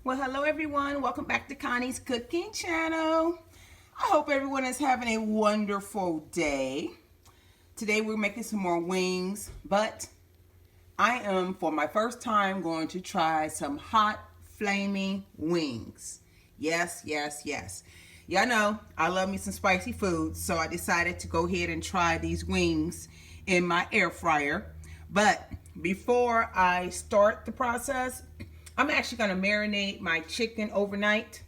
Well, hello everyone. Welcome back to Connie's Cooking Channel. I hope everyone is having a wonderful day. Today we're making some more wings, but I am, for my first time, going to try some hot, flaming wings. Yes, yes, yes. Y'all know I love me some spicy food, so I decided to go ahead and try these wings in my air fryer. But before I start the process, I'm actually going to marinate my chicken overnight.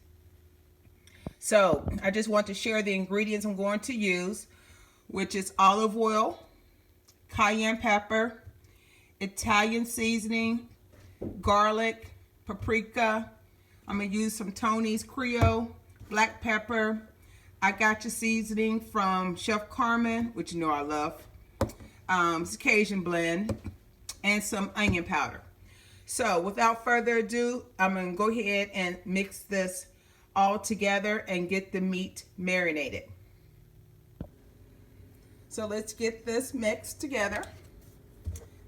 So I just want to share the ingredients I'm going to use, which is olive oil, cayenne pepper, Italian seasoning, garlic, paprika. I'm going to use some Tony's Creole, black pepper. I got your seasoning from Chef Carmen, which you know I love. It's a Cajun blend, and some onion powder. So without further ado, I'm going to go ahead and mix this all together and get the meat marinated. So let's get this mixed together.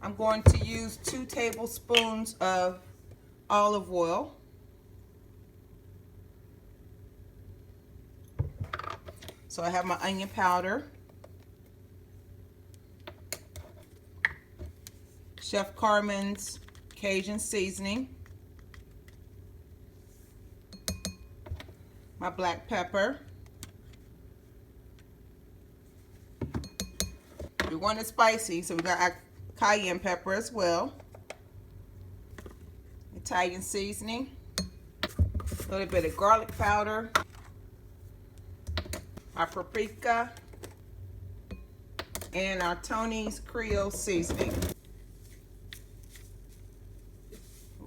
I'm going to use 2 tablespoons of olive oil. So I have my onion powder, Chef Carmen's Cajun seasoning, my black pepper. We want it spicy, so we got our cayenne pepper as well. Italian seasoning, a little bit of garlic powder, our paprika, and our Tony's Creole seasoning.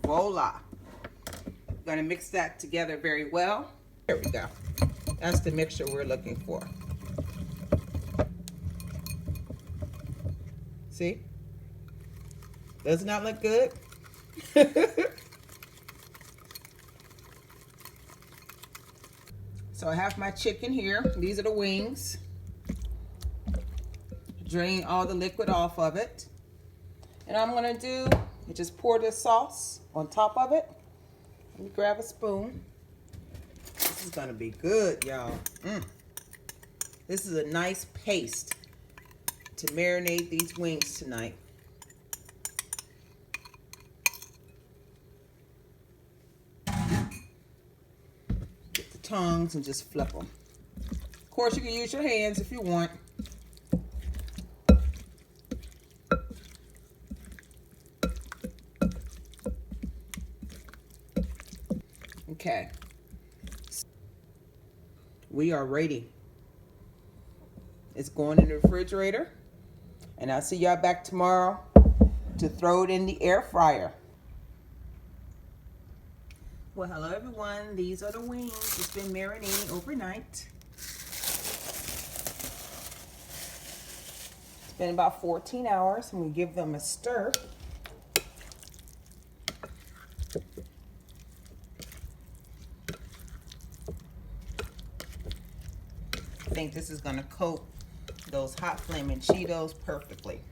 Voila. I'm going to mix that together very well. There we go. That's the mixture we're looking for. See? Does not look good? So I have my chicken here. These are the wings. Drain all the liquid off of it. And I'm going to do is just pour this sauce on top of it. Let me grab a spoon. This is going to be good, y'all. This is a nice paste to marinate these wings tonight. Get the tongs and just flip them. Of course, you can use your hands if you want. Okay. We are ready. It's going in the refrigerator. And I'll see y'all back tomorrow to throw it in the air fryer. Well, hello everyone. These are the wings. It's been marinating overnight. It's been about 14 hours, and we give them a stir. I think this is going to coat those hot flaming Cheetos perfectly.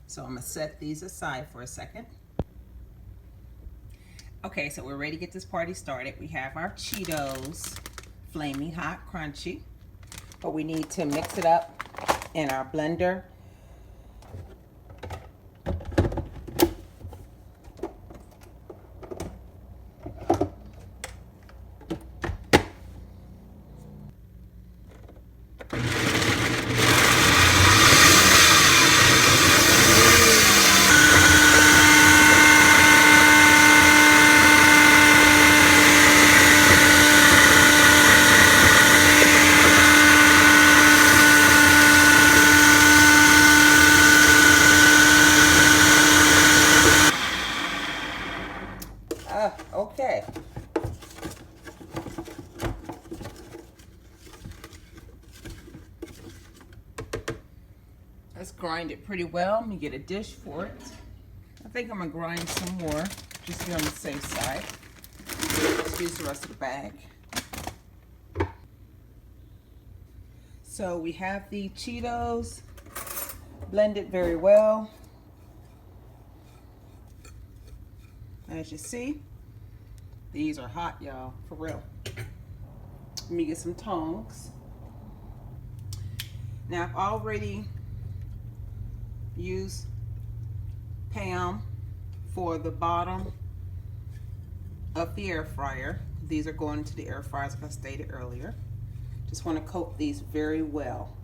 So I'm going to set these aside for a second. Okay, so we're ready to get this party started. We have our Cheetos Flaming Hot Crunchy, but we need to mix it up in our blender. Okay. Let's grind it pretty well. Let me get a dish for it. I think I'm gonna grind some more, just to be on the safe side. Let's use the rest of the bag. So we have the Cheetos blended very well. as you see, these are hot, y'all, for real. Let me get some tongs. Now, I've already used Pam for the bottom of the air fryer. These are going into the air fryer, as I stated earlier. Just want to coat these very well.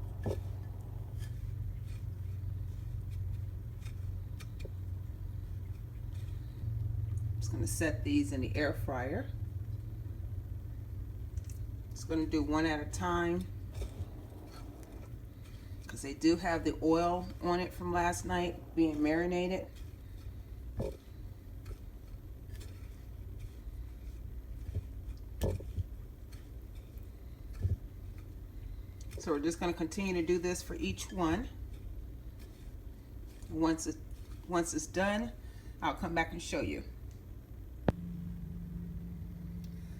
Just going to set these in the air fryer. Just going to do one at a time because they do have the oil on it from last night being marinated. So we're just going to continue to do this for each one. Once it's done, I'll come back and show you.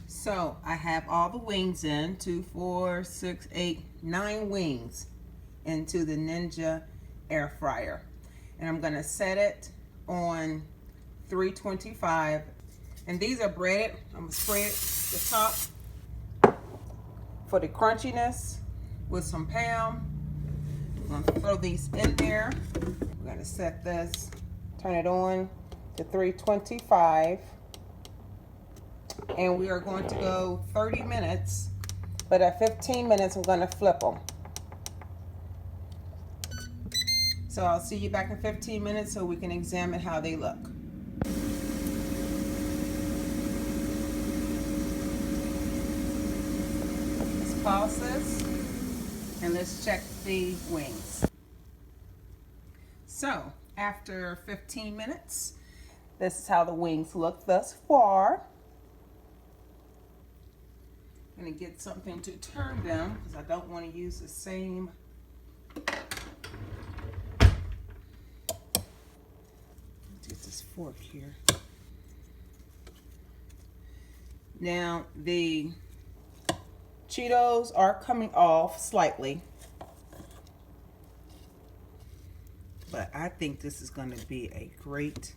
So I have all the wings in, 2, 4, 6, 8, 9 wings into the Ninja air fryer. And I'm going to set it on 325. And these are breaded. I'm going to spread the top for the crunchiness with some Pam. I'm going to throw these in there. We're going to set this, turn it on to 325. And we are going to go 30 minutes, but at 15 minutes, I'm going to flip them. So I'll see you back in 15 minutes so we can examine how they look. Let's pause this and let's check the wings. So after 15 minutes, this is how the wings look thus far. I'm going to get something to turn them because I don't want to use the same. Let's get this fork here. Now the Cheetos are coming off slightly, but I think this is going to be a great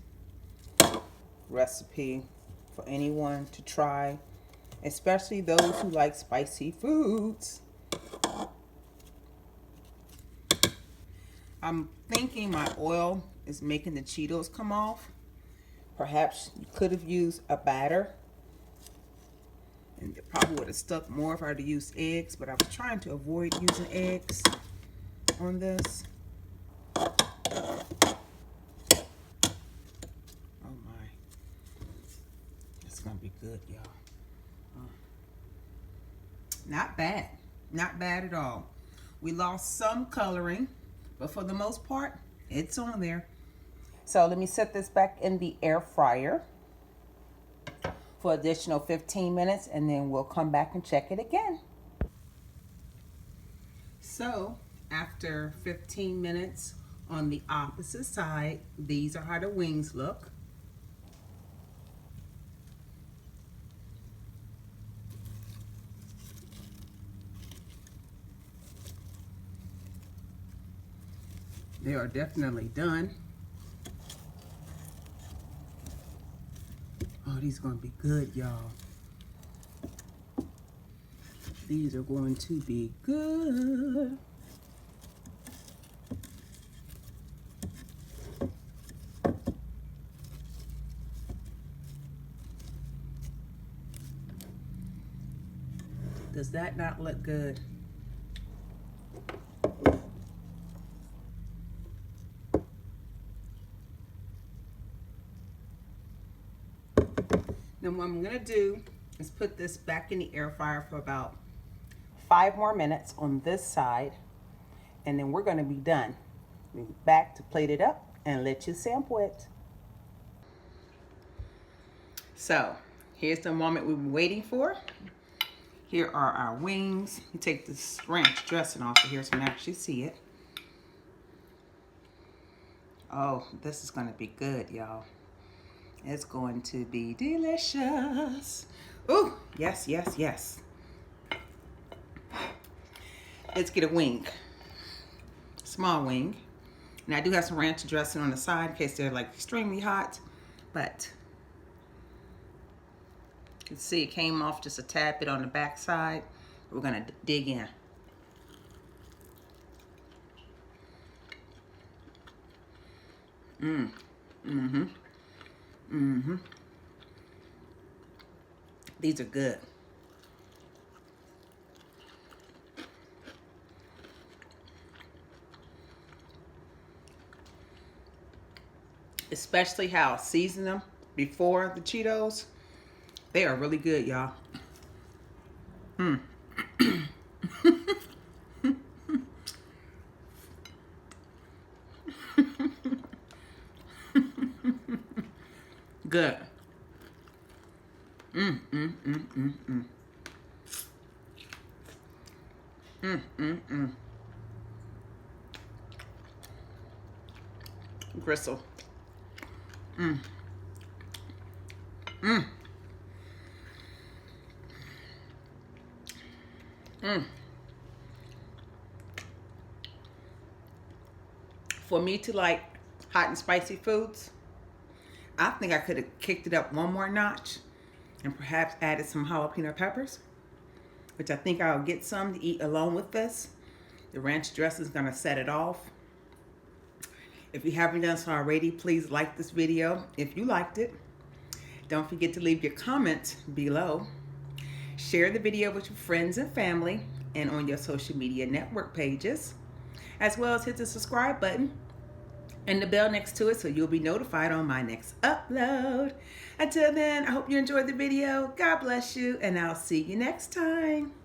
recipe for anyone to try, especially those who like spicy foods. I'm thinking my oil is making the Cheetos come off. Perhaps you could have used a batter, and it probably would have stuck more if I had used eggs, but I was trying to avoid using eggs on this. Oh my. It's gonna be good, y'all. Not bad. Not bad at all. We lost some coloring, but for the most part, it's on there. So let me set this back in the air fryer for additional 15 minutes, and then we'll come back and check it again. So after 15 minutes on the opposite side, these are how the wings look. They are definitely done. Oh, these are going to be good, y'all. These are going to be good. Does that not look good? Now what I'm gonna do is put this back in the air fryer for about 5 more minutes on this side, and then we're gonna be done. We'll be back to plate it up and let you sample it. So here's the moment we've been waiting for. Here are our wings. You take this ranch dressing off of here so you can actually see it. Oh, this is gonna be good, y'all. It's going to be delicious. Ooh, yes, yes, yes. Let's get a wing. Small wing. And I do have some ranch dressing on the side in case they're like extremely hot. But You can see it came off just a tad bit on the back side. We're gonna dig in. These are good. Especially how I season them before the Cheetos. They are really good, y'all. Good. Gristle. For me to like hot and spicy foods, I think I could have kicked it up one more notch and perhaps added some jalapeno peppers, which I think I'll get some to eat along with this. The ranch dressing is gonna set it off. If you haven't done so already, please like this video if you liked it. Don't forget to leave your comments below. Share the video with your friends and family and on your social media network pages, as well as hit the subscribe button and the bell next to it so you'll be notified on my next upload. Until then, I hope you enjoyed the video. God bless you, and I'll see you next time.